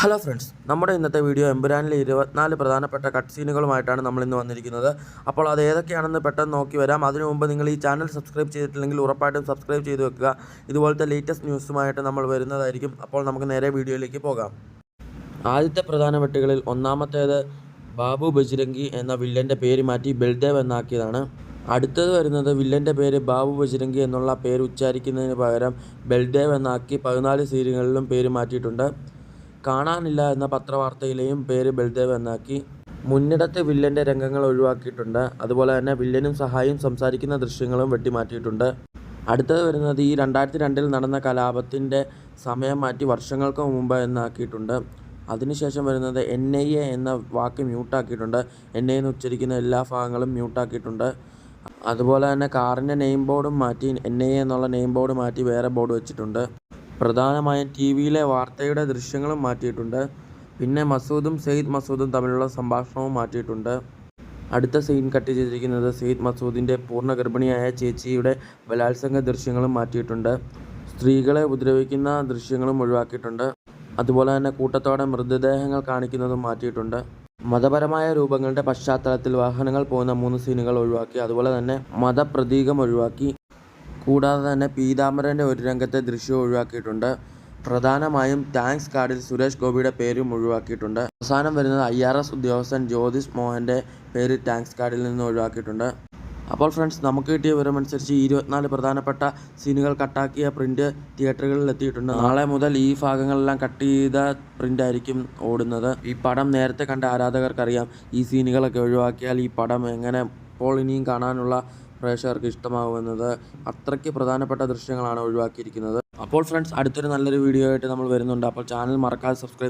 Hello friends, നമ്മുടെ ഇന്നത്തെ video എമ്പുരാനിലെ 24 പ്രധാനപ്പെട്ട കട്ട് സീനുകളുമായിട്ടാണ് നമ്മളിന്ന് വന്നിരിക്കുന്നത്. അപ്പോൾ അത് ഏതൊക്കെയാണെന്ന് പെട്ടെന്ന് നോക്കി വരാം. അതിനു മുമ്പ് നിങ്ങൾ ഈ ചാനൽ സബ്സ്ക്രൈബ് ചെയ്തിട്ടില്ലെങ്കിൽ ഉറപ്പായിട്ടും സബ്സ്ക്രൈബ് ചെയ്ത് വെക്കുക. ഇതുപോലത്തെ ലേറ്റസ്റ്റ് ന്യൂസുമായിട്ട് നമ്മൾ വരുന്നതായിരിക്കും. അപ്പോൾ നമുക്ക് നേരെ വീഡിയോയിലേക്ക് പോകാം. ആദ്യത്തെ പ്രധാന വെട്ടുകളിൽ ഒന്നാമത്തേത് ബാബു ബജ്രംഗി എന്ന വില്ലൻ്റെ പേര് മാറ്റി ബൽദേവ് എന്നാക്കിയതാണ്. അടുത്തത് വരുന്നത് വില്ലൻ്റെ പേര് ബാബു ബജ്രംഗി എന്നുള്ള പേര് ഉച്ചാരിക്കുന്നതിന് പകരം ബൽദേവ് എന്നാക്കി 14 സീനുകളിലും പേര് മാറ്റിയിട്ടുണ്ട്. കാണാനില്ല എന്ന പത്രവാർത്തയിലെയും പേര് ബൽദേവ് എന്നാക്കി. മുന്നിടത്ത് വില്ലൻ്റെ രംഗങ്ങൾ ഒഴിവാക്കിയിട്ടുണ്ട്. അതുപോലെ തന്നെ വില്ലനും സഹായിയും സംസാരിക്കുന്ന ദൃശ്യങ്ങളും വെട്ടിമാറ്റിയിട്ടുണ്ട്. അടുത്തത് വരുന്നത് ഈ 2002 നടന്ന കലാപത്തിൻ്റെ സമയം മാറ്റി വർഷങ്ങൾക്ക് മുമ്പ് എന്നാക്കിയിട്ടുണ്ട്. അതിനുശേഷം വരുന്നത് NIA എന്ന വാക്ക് മ്യൂട്ടാക്കിയിട്ടുണ്ട്. NIA എന്ന് ഉച്ചരിക്കുന്ന എല്ലാ ഭാഗങ്ങളും മ്യൂട്ടാക്കിയിട്ടുണ്ട്. അതുപോലെ തന്നെ കാറിൻ്റെ നെയിം ബോർഡും മാറ്റി NIA എന്നുള്ള നെയിം ബോർഡ് മാറ്റി വേറെ ബോർഡ് വെച്ചിട്ടുണ്ട്. പ്രധാനമായും ടിവിയിലെ വാർത്തയുടെ ദൃശ്യങ്ങളും മാറ്റിയിട്ടുണ്ട്. പിന്നെ മസൂദും സെയ്ദ് മസൂദും തമ്മിലുള്ള സംഭാഷണവും മാറ്റിയിട്ടുണ്ട്. അടുത്ത സീൻ കട്ട് ചെയ്തിരിക്കുന്നത് സെയ്ദ് മസൂദിൻ്റെ പൂർണ്ണ ഗർഭിണിയായ ചേച്ചിയുടെ ബലാത്സംഗ ദൃശ്യങ്ങളും മാറ്റിയിട്ടുണ്ട്. സ്ത്രീകളെ ഉപദ്രവിക്കുന്ന ദൃശ്യങ്ങളും ഒഴിവാക്കിയിട്ടുണ്ട്. അതുപോലെ തന്നെ കൂട്ടത്തോടെ മൃതദേഹങ്ങൾ കാണിക്കുന്നതും മാറ്റിയിട്ടുണ്ട്. മതപരമായ രൂപങ്ങളുടെ പശ്ചാത്തലത്തിൽ വാഹനങ്ങൾ പോകുന്ന 3 സീനുകൾ ഒഴിവാക്കി. അതുപോലെ തന്നെ മതപ്രതീകം ഒഴിവാക്കി. കൂടാതെ തന്നെ പീതാംബരൻ്റെ ഒരു രംഗത്തെ ദൃശ്യം ഒഴിവാക്കിയിട്ടുണ്ട്. പ്രധാനമായും താങ്ക്സ് കാർഡിൽ സുരേഷ് ഗോപിയുടെ പേരും ഒഴിവാക്കിയിട്ടുണ്ട്. അവസാനം വരുന്നത് IRS ഉദ്യോഗസ്ഥൻ ജ്യോതിഷ് മോഹൻ്റെ പേര് താങ്ക്സ് കാർഡിൽ നിന്ന് ഒഴിവാക്കിയിട്ടുണ്ട്. അപ്പോൾ ഫ്രണ്ട്സ്, നമുക്ക് കിട്ടിയ വിവരമനുസരിച്ച് 24 പ്രധാനപ്പെട്ട സീനുകൾ കട്ടാക്കിയ പ്രിൻ്റ് തിയേറ്ററുകളിൽ എത്തിയിട്ടുണ്ട്. നാളെ മുതൽ ഈ ഭാഗങ്ങളെല്ലാം കട്ട് ചെയ്ത പ്രിൻ്റ് ആയിരിക്കും ഓടുന്നത്. ഈ പടം നേരത്തെ കണ്ട ആരാധകർക്കറിയാം, ഈ സീനുകളൊക്കെ ഒഴിവാക്കിയാൽ ഈ പടം എങ്ങനെ ഇപ്പോൾ ഇനിയും കാണാനുള്ള പ്രേക്ഷകർക്ക് ഇഷ്ടമാകുമെന്നത്. അത്രയ്ക്ക് പ്രധാനപ്പെട്ട ദൃശ്യങ്ങളാണ് ഒഴിവാക്കിയിരിക്കുന്നത്. അപ്പോൾ ഫ്രണ്ട്സ്, അടുത്തൊരു നല്ലൊരു വീഡിയോ ആയിട്ട് നമ്മൾ വരുന്നുണ്ട്. അപ്പോൾ ചാനൽ മറക്കാതെ സബ്സ്ക്രൈബ്